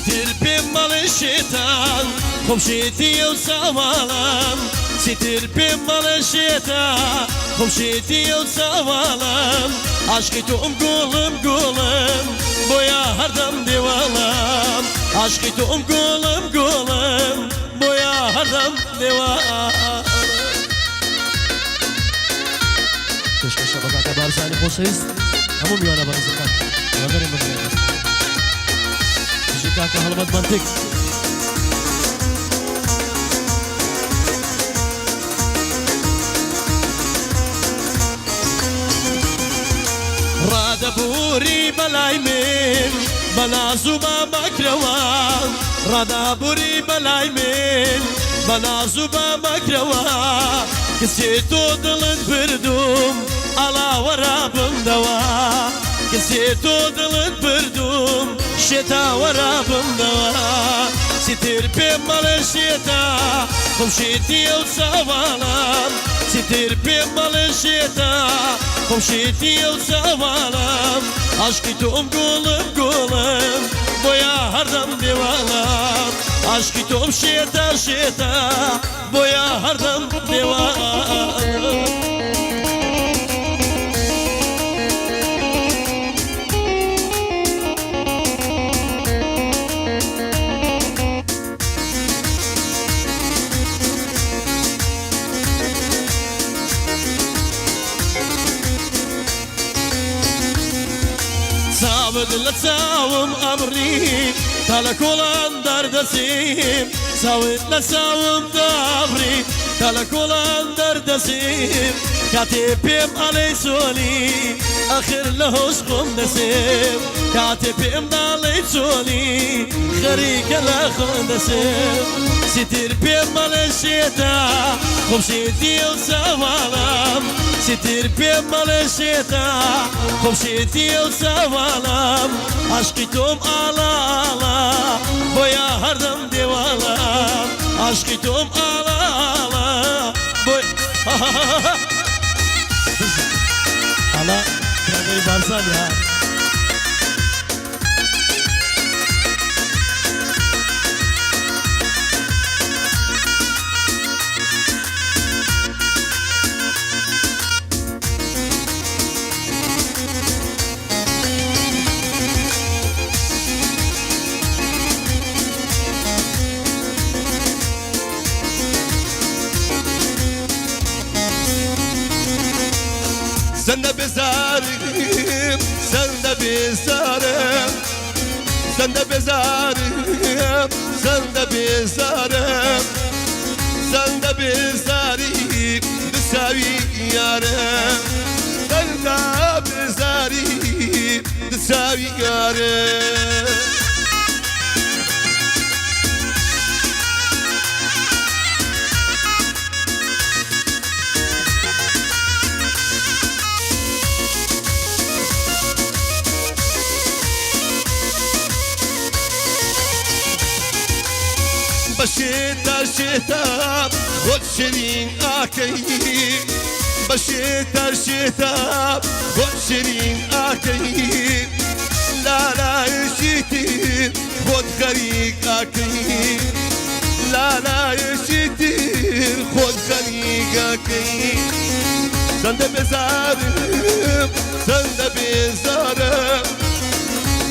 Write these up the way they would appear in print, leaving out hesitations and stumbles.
ستر پێم مەڵێ شێتان خۆمشێتیە و ساواڵم ستر پێم مەڵێ شێتان خۆمشێتیە و ساواڵم عاشقی تۆم گوڵم گوڵم بۆیە هەردەم دێواڵم عاشقی تۆم گوڵم گوڵم بۆیە هەردەم دێواڵم پێشکەشە بە کاکە بارزانی خۆشەویست هەموو میوانە بەڕێزەکان وەگەڕێن بەدرێت کاکە هەڵمەت منتیک ڕادەبووری بەلای من بەناز و بامەکرەوە ڕادەبووری بەلای من بەناز و بامەکرەوە کەسێ تۆ دڵت بردوم ئەڵاوەرا بمدەوە کەسێ تۆ دڵت بردوم شێتاوەرا بمدەوە ستر پێم مەڵێ شێتا خۆمشێتیە و ساواڵم ستر پێم مەڵێ شێتا خۆمشێتیە و ساواڵم عاشقی تۆم گوڵم گوڵم بۆیە هەردەم دێواڵم عاشقی تۆم شێتا شێتا بۆیە هەردەم دێواڵم ساود لە چاوم ئەمڕی تا لە کۆڵان دەردەسیم ساود لە چاوم دابڕی تا لە کۆڵان دەردەسیم کاتێ پێم ئەڵێ چۆنی ئەخر لە هۆش خۆم دەسێم کاتێ پێم داڵێ چۆنی خەریکە لە خۆم دەسێم ستر پێم مەڵێ شێتا خۆمشێتیە و ساواڵم ستر پێم مەڵێ شێتا خۆمشێتیە و ساواڵم عاشقی تۆم ئاڵاڵە بۆیە هەردەم دێواڵم عاشقی تۆم ئاڵاڵە بۆی ئاڵا کاکەی بارزانی ها Sen de bezarim, sen de bezarim, sen de bezarim, sen de bezarim, sen de bezarim, besavi yarim, sen de bezarim, besavi yarim. بشيتا شيتا خد شيرين اكي بشيتا شيتا خد شيرين اكي لا لا يشيتي خد غريق اكي لا لا يشيتي خد غريق اكي سند بزارم سند بزارم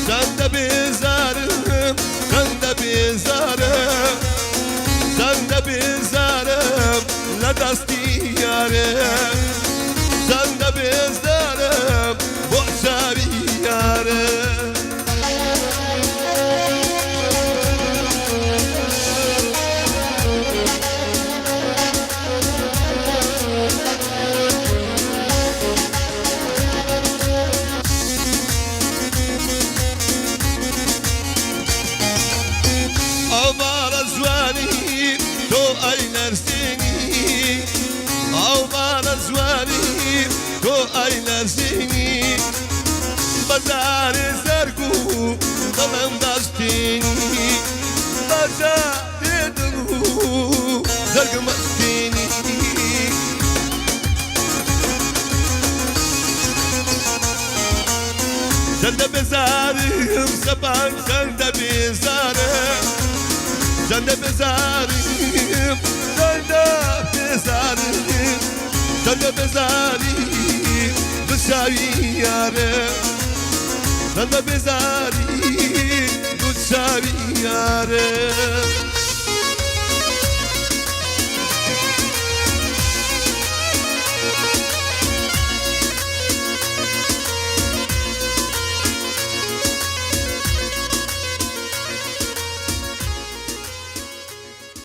سند بزارم سند بزارم سند بزارم لدستی یارم سند بزارم بوساری یارم Seni bazar zergu dalam dastini bazar delu zergu mastini sen de bezarim زبان زند بزارم زند بزارم زند بزارم زند بزارم بشاوی یارم زند بزارم بشاوی یارم